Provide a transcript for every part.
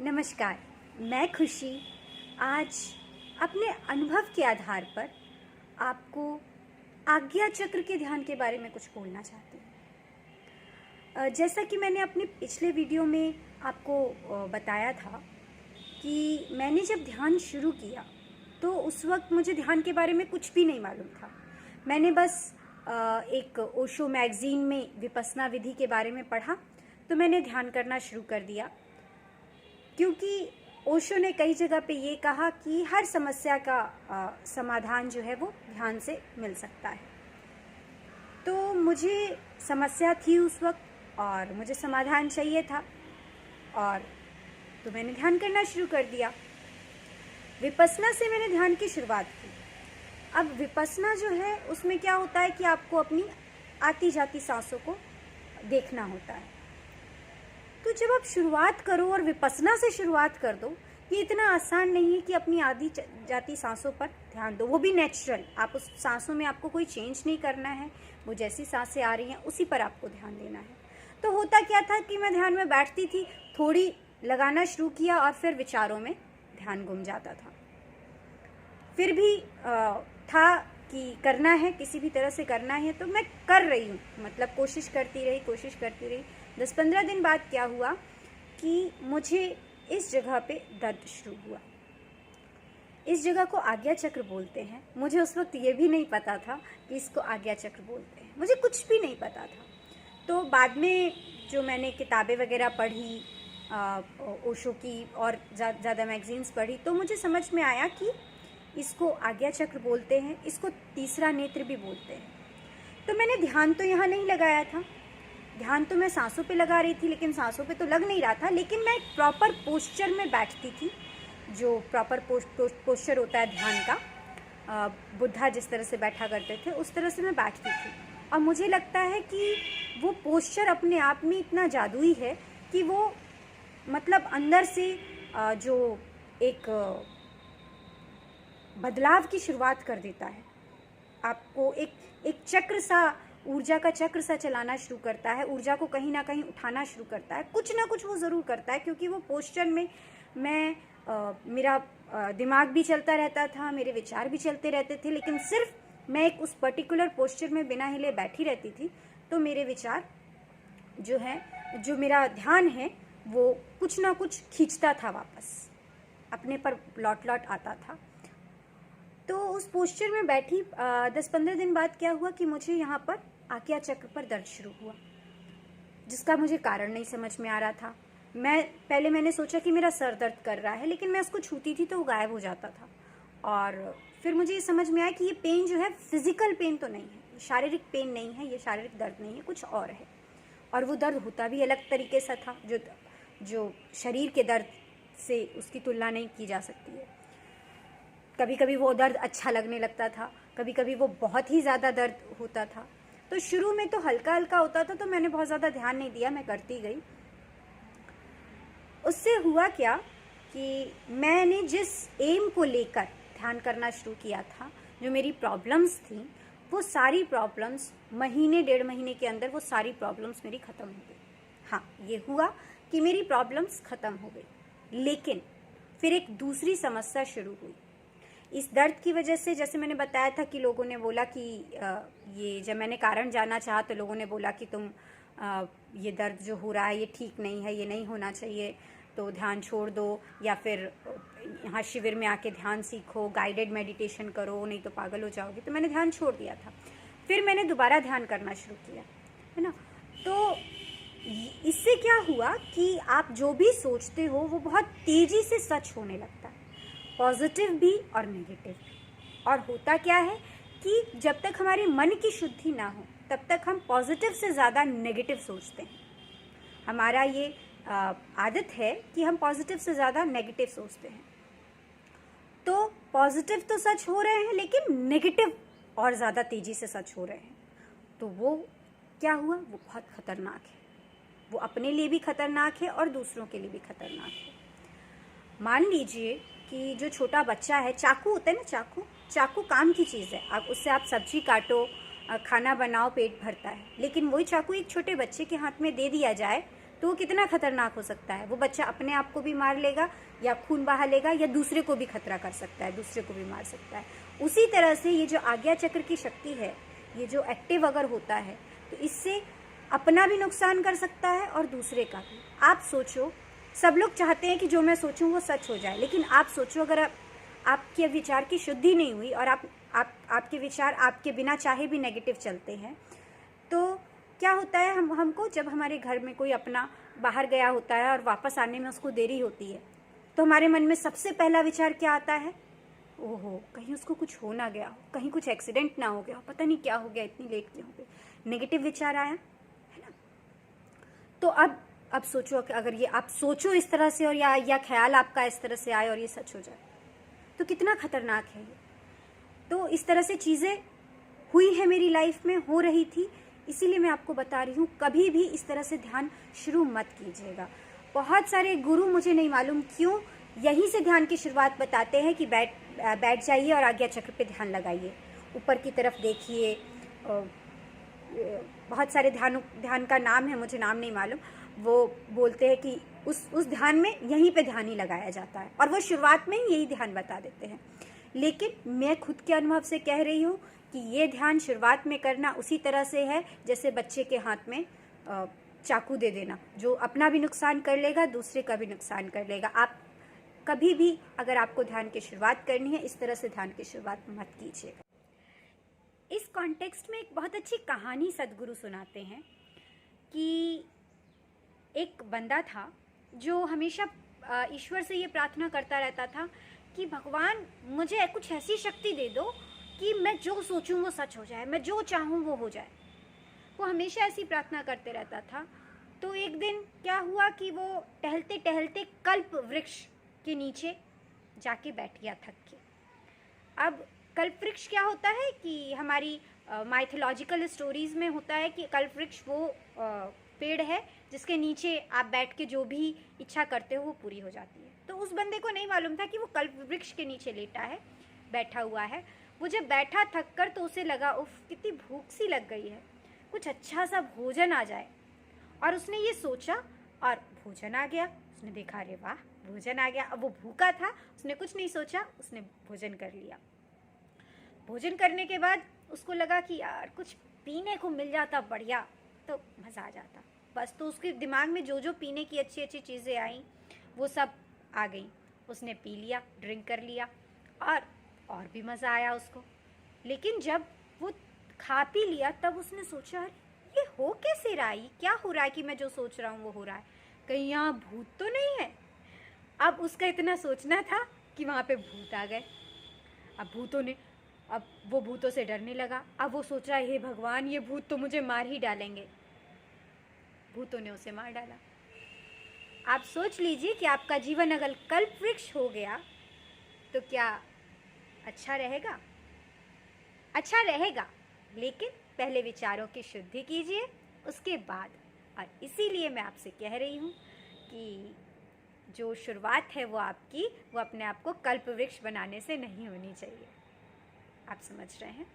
नमस्कार। मैं खुशी आज अपने अनुभव के आधार पर आपको आज्ञा चक्र के ध्यान के बारे में कुछ बोलना चाहती हूँ। जैसा कि मैंने अपने पिछले वीडियो में आपको बताया था कि मैंने जब ध्यान शुरू किया तो उस वक्त मुझे ध्यान के बारे में कुछ भी नहीं मालूम था। मैंने बस एक ओशो मैगज़ीन में विपस्सना विधि के बारे में पढ़ा तो मैंने ध्यान करना शुरू कर दिया, क्योंकि ओशो ने कई जगह पे ये कहा कि हर समस्या का समाधान जो है वो ध्यान से मिल सकता है। तो मुझे समस्या थी उस वक्त और मुझे समाधान चाहिए था, और तो मैंने ध्यान करना शुरू कर दिया। विपस्सना से मैंने ध्यान की शुरुआत की। अब विपस्सना जो है उसमें क्या होता है कि आपको अपनी आती जाती सांसों को देखना होता है। तो जब आप शुरुआत करो और विपस्सना से शुरुआत कर दो, ये इतना आसान नहीं है कि अपनी आधी जाती सांसों पर ध्यान दो, वो भी नेचुरल। आप उस सांसों में आपको कोई चेंज नहीं करना है, वो जैसी सांसें आ रही हैं उसी पर आपको ध्यान देना है। तो होता क्या था कि मैं ध्यान में बैठती थी, थोड़ी लगाना शुरू किया और फिर विचारों में ध्यान गुम जाता था। फिर भी था कि करना है, किसी भी तरह से करना है, तो मैं कर रही हूँ, मतलब कोशिश करती रही। 10-15 दिन बाद क्या हुआ कि मुझे इस जगह पे दर्द शुरू हुआ। इस जगह को आज्ञा चक्र बोलते हैं। मुझे उस वक्त ये भी नहीं पता था कि इसको आज्ञा चक्र बोलते हैं, मुझे कुछ भी नहीं पता था। तो बाद में जो मैंने किताबें वगैरह पढ़ी, ओशो की और ज़्यादा मैगज़ीन्स पढ़ी, तो मुझे समझ में आया कि इसको आज्ञा चक्र बोलते हैं, इसको तीसरा नेत्र भी बोलते हैं। तो मैंने ध्यान तो यहाँ नहीं लगाया था, ध्यान तो मैं सांसों पे लगा रही थी, लेकिन सांसों पे तो लग नहीं रहा था। लेकिन मैं एक प्रॉपर पोस्चर में बैठती थी, जो प्रॉपर पोस्चर होता है ध्यान का। बुद्धा जिस तरह से बैठा करते थे उस तरह से मैं बैठती थी, और मुझे लगता है कि वो पोस्चर अपने आप में इतना जादुई है कि वो मतलब अंदर से जो एक बदलाव की शुरुआत कर देता है। आपको एक चक्र सा, ऊर्जा का चक्र सा चलाना शुरू करता है, ऊर्जा को कहीं ना कहीं उठाना शुरू करता है, कुछ ना कुछ वो ज़रूर करता है। क्योंकि वो पोस्चर में मेरा दिमाग भी चलता रहता था, मेरे विचार भी चलते रहते थे, लेकिन सिर्फ मैं एक उस पर्टिकुलर पोस्चर में बिना हिले बैठी रहती थी, तो मेरे विचार जो है, जो मेरा ध्यान है, वो कुछ ना कुछ खींचता था, वापस अपने पर लौट आता था। तो उस पोस्चर में बैठी 10-15 दिन बाद क्या हुआ कि मुझे यहाँ पर आज्ञा चक्र पर दर्द शुरू हुआ, जिसका मुझे कारण नहीं समझ में आ रहा था। पहले मैंने सोचा कि मेरा सर दर्द कर रहा है, लेकिन मैं उसको छूती थी तो वो गायब हो जाता था। और फिर मुझे ये समझ में आया कि ये पेन जो है फिजिकल पेन तो नहीं है, शारीरिक पेन नहीं है, ये शारीरिक दर्द नहीं है, कुछ और है। और वो दर्द होता भी अलग तरीके से था, जो शरीर के दर्द से उसकी तुलना नहीं की जा सकती है। कभी कभी वो दर्द अच्छा लगने लगता था, कभी कभी वो बहुत ही ज़्यादा दर्द होता था। तो शुरू में तो हल्का हल्का होता था, तो मैंने बहुत ज़्यादा ध्यान नहीं दिया, मैं करती गई। उससे हुआ क्या कि मैंने जिस एम को लेकर ध्यान करना शुरू किया था, जो मेरी प्रॉब्लम्स थी, वो सारी प्रॉब्लम्स महीने 1.5 महीने के अंदर वो सारी प्रॉब्लम्स मेरी ख़त्म हो गई। हाँ, ये हुआ कि मेरी प्रॉब्लम्स ख़त्म हो गई, लेकिन फिर एक दूसरी समस्या शुरू हुई। इस दर्द की वजह से, जैसे मैंने बताया था कि लोगों ने बोला कि ये, जब मैंने कारण जानना चाहा तो लोगों ने बोला कि तुम ये दर्द जो हो रहा है ये ठीक नहीं है, ये नहीं होना चाहिए, तो ध्यान छोड़ दो, या फिर यहाँ शिविर में आके ध्यान सीखो, गाइडेड मेडिटेशन करो, नहीं तो पागल हो जाओगे। तो मैंने ध्यान छोड़ दिया था। फिर मैंने दोबारा ध्यान करना शुरू किया, है ना। तो इससे क्या हुआ कि आप जो भी सोचते हो वो बहुत तेज़ी से सच होने लगता है, पॉजिटिव भी और नेगेटिव भी। और होता क्या है कि जब तक हमारे मन की शुद्धि ना हो तब तक हम पॉजिटिव से ज़्यादा नेगेटिव सोचते हैं। हमारा ये आदत है कि हम पॉजिटिव से ज़्यादा नेगेटिव सोचते हैं। तो पॉजिटिव तो सच हो रहे हैं, लेकिन नेगेटिव और ज़्यादा तेज़ी से सच हो रहे हैं। तो वो क्या हुआ, वो बहुत ख़तरनाक है। वो अपने लिए भी ख़तरनाक है और दूसरों के लिए भी ख़तरनाक है। मान लीजिए कि जो छोटा बच्चा है, चाकू होता है ना, चाकू काम की चीज़ है। आप उससे आप सब्जी काटो, खाना बनाओ, पेट भरता है। लेकिन वही चाकू एक छोटे बच्चे के हाथ में दे दिया जाए तो वो कितना खतरनाक हो सकता है। वो बच्चा अपने आप को भी मार लेगा या खून बहा लेगा या दूसरे को भी खतरा कर सकता है, दूसरे को भी मार सकता है। उसी तरह से ये जो आज्ञा चक्र की शक्ति है, ये जो एक्टिव अगर होता है तो इससे अपना भी नुकसान कर सकता है और दूसरे का भी। आप सोचो, सब लोग चाहते हैं कि जो मैं सोचूं वो सच हो जाए, लेकिन आप सोचो अगर आपके विचार की शुद्धि नहीं हुई और आपके विचार आपके बिना चाहे भी नेगेटिव चलते हैं, तो क्या होता है, हमको जब हमारे घर में कोई अपना बाहर गया होता है और वापस आने में उसको देरी होती है, तो हमारे मन में सबसे पहला विचार क्या आता है? ओहो, कहीं उसको कुछ हो ना गया हो, कहीं कुछ एक्सीडेंट ना हो गया हो, पता नहीं क्या हो गया, इतनी लेट क्यों हो गई। नेगेटिव विचार आया है ना। तो अब सोचो कि अगर ये आप सोचो इस तरह से और या ख्याल आपका इस तरह से आए और ये सच हो जाए तो कितना खतरनाक है ये। तो इस तरह से चीज़ें हुई है मेरी लाइफ में, हो रही थी, इसीलिए मैं आपको बता रही हूँ कभी भी इस तरह से ध्यान शुरू मत कीजिएगा। बहुत सारे गुरु, मुझे नहीं मालूम क्यों, यहीं से ध्यान की शुरुआत बताते हैं कि बैठ जाइए और आज्ञा चक्र पे ध्यान लगाइए, ऊपर की तरफ देखिए। बहुत सारे ध्यान का नाम है, मुझे नाम नहीं मालूम। वो बोलते हैं कि उस ध्यान में यहीं पे ध्यान ही लगाया जाता है और वो शुरुआत में ही यही ध्यान बता देते हैं। लेकिन मैं खुद के अनुभव से कह रही हूँ कि ये ध्यान शुरुआत में करना उसी तरह से है जैसे बच्चे के हाथ में चाकू दे देना, जो अपना भी नुकसान कर लेगा, दूसरे का भी नुकसान कर लेगा। आप कभी भी अगर आपको ध्यान की शुरुआत करनी है, इस तरह से ध्यान की शुरुआत मत कीजिएगा। इस कॉन्टेक्स्ट में एक बहुत अच्छी कहानी सदगुरु सुनाते हैं कि एक बंदा था जो हमेशा ईश्वर से ये प्रार्थना करता रहता था कि भगवान मुझे कुछ ऐसी शक्ति दे दो कि मैं जो सोचूं वो सच हो जाए, मैं जो चाहूं वो हो जाए। वो हमेशा ऐसी प्रार्थना करते रहता था। तो एक दिन क्या हुआ कि वो टहलते टहलते कल्प वृक्ष के नीचे जाके बैठ गया थक के। अब कल्प वृक्ष क्या होता है कि हमारी माइथोलॉजिकल स्टोरीज में होता है कि कल्प वृक्ष वो पेड़ है जिसके नीचे आप बैठ के जो भी इच्छा करते हो वो पूरी हो जाती है। तो उस बंदे को नहीं मालूम था कि वो कल्प वृक्ष के नीचे लेटा है, बैठा हुआ है। वो जब बैठा थक कर तो उसे लगा उफ कितनी भूख सी लग गई है, कुछ अच्छा सा भोजन आ जाए। और उसने ये सोचा और भोजन आ गया। उसने देखा अरे वाह भोजन आ गया। अब वो भूखा था, उसने कुछ नहीं सोचा, उसने भोजन कर लिया। भोजन करने के बाद उसको लगा कि यार कुछ पीने को मिल जाता बढ़िया तो मज़ा आ जाता। बस तो उसके दिमाग में जो जो पीने की अच्छी अच्छी चीज़ें आई वो सब आ गई। उसने पी लिया, ड्रिंक कर लिया और भी मज़ा आया उसको। लेकिन जब वो खा पी लिया तब उसने सोचा ये हो कैसे रहा है, क्या हो रहा है कि मैं जो सोच रहा हूँ वो हो रहा है, कहीं यहाँ भूत तो नहीं है। अब उसका इतना सोचना था कि वहाँ पे भूत आ गए। अब वो भूतों से डरने लगा। अब वो सोच रहा है हे भगवान ये भूत तो मुझे मार ही डालेंगे। भूतों ने उसे मार डाला। आप सोच लीजिए कि आपका जीवन अगर कल्प वृक्ष हो गया तो क्या अच्छा रहेगा? अच्छा रहेगा, लेकिन पहले विचारों की शुद्धि कीजिए उसके बाद। और इसीलिए मैं आपसे कह रही हूँ कि जो शुरुआत है वो अपने आप को कल्प वृक्ष बनाने से नहीं होनी चाहिए। आप समझ रहे हैं,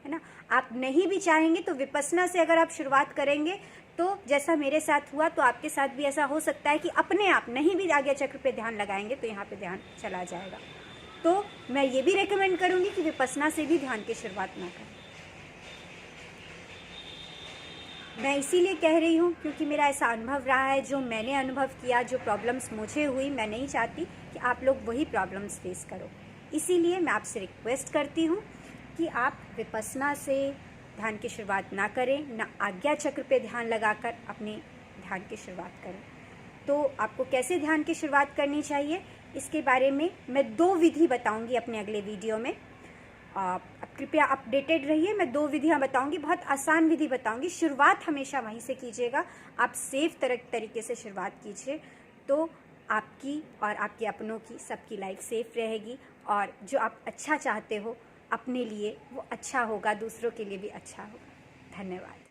है ना? आप नहीं भी चाहेंगे तो विपस्सना से अगर आप शुरुआत करेंगे तो जैसा मेरे साथ हुआ तो आपके साथ भी ऐसा हो सकता है कि अपने आप नहीं भी आज्ञा चक्र पे ध्यान लगाएंगे तो यहाँ पे ध्यान चला जाएगा। तो मैं ये भी रेकमेंड करूँगी कि विपस्सना से भी ध्यान की शुरुआत ना करें। मैं इसीलिए कह रही हूँ क्योंकि मेरा ऐसा अनुभव रहा है, जो मैंने अनुभव किया, जो प्रॉब्लम्स मुझे हुई, मैं नहीं चाहती कि आप लोग वही प्रॉब्लम्स फेस करो। इसीलिए मैं आपसे रिक्वेस्ट करती हूँ कि आप विपस्सना से ध्यान की शुरुआत ना करें, ना आज्ञा चक्र पे ध्यान लगाकर अपने ध्यान की शुरुआत करें। तो आपको कैसे ध्यान की शुरुआत करनी चाहिए इसके बारे में मैं 2 विधि बताऊंगी अपने अगले वीडियो में। आप कृपया अपडेटेड रहिए। मैं 2 विधियां बताऊंगी, बहुत आसान विधि बताऊंगी। शुरुआत हमेशा वहीं से कीजिएगा। आप सेफ तरीके से शुरुआत कीजिए तो आपकी और आपके अपनों की, सबकी लाइफ सेफ रहेगी और जो आप अच्छा चाहते हो अपने लिए वो अच्छा होगा, दूसरों के लिए भी अच्छा होगा। धन्यवाद।